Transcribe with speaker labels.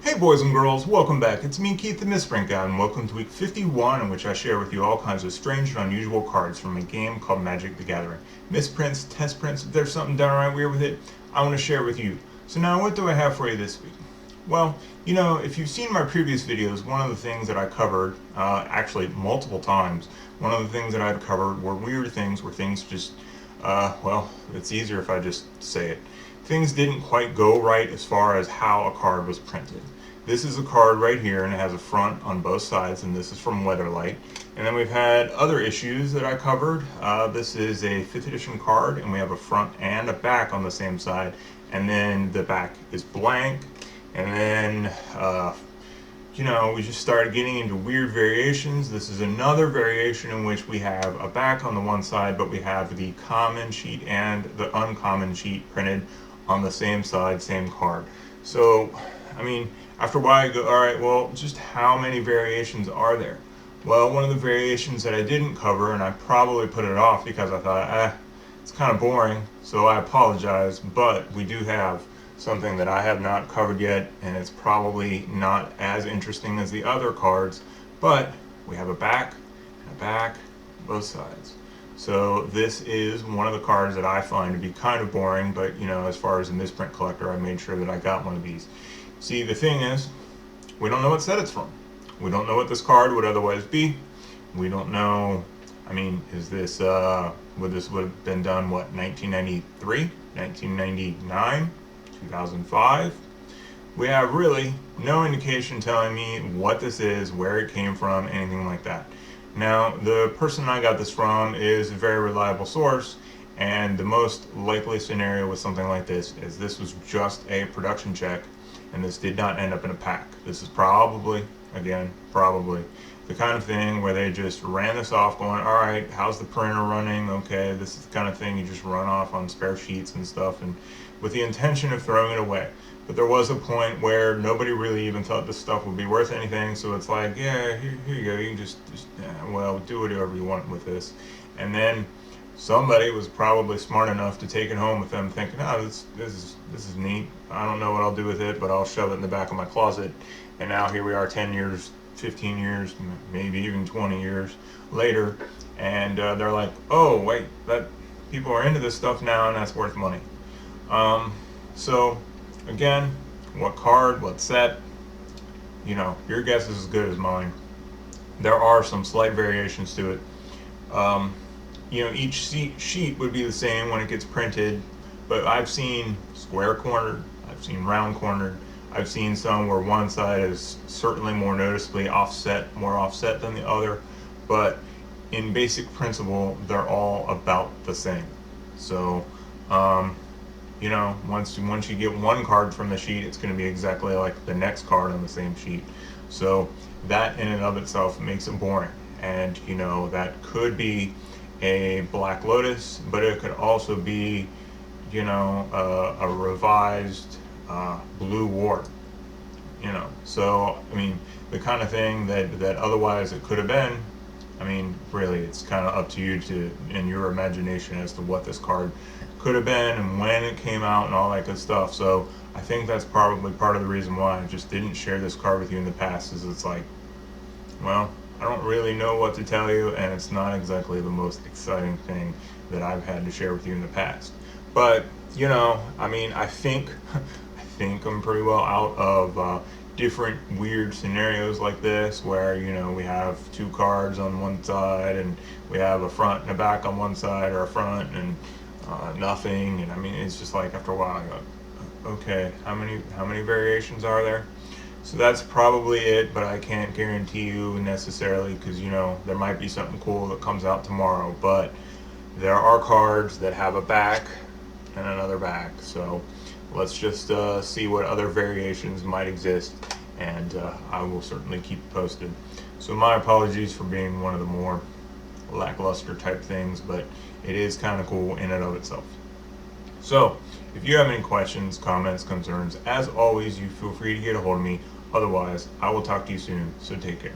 Speaker 1: Hey boys and girls, welcome back. It's me, Keith the Misprint Guy, and welcome to week 51, in which I share with you all kinds of strange and unusual cards from a game called Magic the Gathering. Misprints, test prints, if there's something downright weird with it, I want to share with you. So now, what do I have for you this week? Well, if you've seen my previous videos, one of the things that I covered, actually multiple times, one of the things that I'd covered were weird things where things just, it's easier if I just say it. Things didn't quite go right as far as how a card was printed. This is a card right here, and it has a front on both sides, and this is from Weatherlight. And then we've had other issues that I covered. This is a 5th edition card, and we have a front and a back on the same side, and then the back is blank. And then, we just started getting into weird variations. This is another variation in which we have a back on the one side, but we have the common sheet and the uncommon sheet printed on the same side, same card. So, after a while you go, all right, well, just how many variations are there? Well, one of the variations that I didn't cover, and I probably put it off because I thought, it's kind of boring, so I apologize, but we do have something that I have not covered yet, and it's probably not as interesting as the other cards, but we have a back and a back, both sides. So this is one of the cards that I find to be kind of boring, but as far as a misprint collector, I made sure that I got one of these. See, the thing is, we don't know what set it's from. We don't know what this card would otherwise be. We don't know, is this, would have been done, 1993, 1999, 2005? We have really no indication telling me what this is, where it came from, anything like that. Now, the person I got this from is a very reliable source, and the most likely scenario with something like this is this was just a production check, and this did not end up in a pack. This is probably the kind of thing where they just ran this off going, all right, how's the printer running? Okay, this is the kind of thing you just run off on spare sheets and stuff, and with the intention of throwing it away. But there was a point where nobody really even thought this stuff would be worth anything, so it's like, yeah, here you go, you can just do whatever you want with this. And then somebody was probably smart enough to take it home with them, thinking, this is neat. I don't know what I'll do with it, but I'll shove it in the back of my closet. And now here we are 10 years, 15 years, maybe even 20 years later, and they're like, oh, wait, that people are into this stuff now, and that's worth money. So, again, what card, what set, your guess is as good as mine. There are some slight variations to it. Each sheet would be the same when it gets printed, but I've seen square cornered, I've seen round cornered, I've seen some where one side is certainly more noticeably more offset than the other, but in basic principle, they're all about the same. So, once you get one card from the sheet, it's going to be exactly like the next card on the same sheet. So that in and of itself makes it boring. And, that could be a Black Lotus, but it could also be, a revised Blue Ward. So, the kind of thing that otherwise it could have been, really, it's kind of up to you in your imagination as to what this card could have been and when it came out and all that good stuff. So I think that's probably part of the reason why I just didn't share this card with you in the past, is it's like, well, I don't really know what to tell you, and it's not exactly the most exciting thing that I've had to share with you in the past. But, I think I'm pretty well out of different weird scenarios like this where, we have two cards on one side and we have a front and a back on one side, or a front and nothing. And it's just like, after a while I go, okay, how many variations are there? So that's probably it, but I can't guarantee you necessarily, because there might be something cool that comes out tomorrow. But there are cards that have a back and another back, so let's just see what other variations might exist, and I will certainly keep you posted. So my apologies for being one of the more lackluster type things, but it is kind of cool in and of itself. So if you have any questions, comments, concerns, as always, you feel free to get a hold of me. Otherwise, I will talk to you soon, so take care.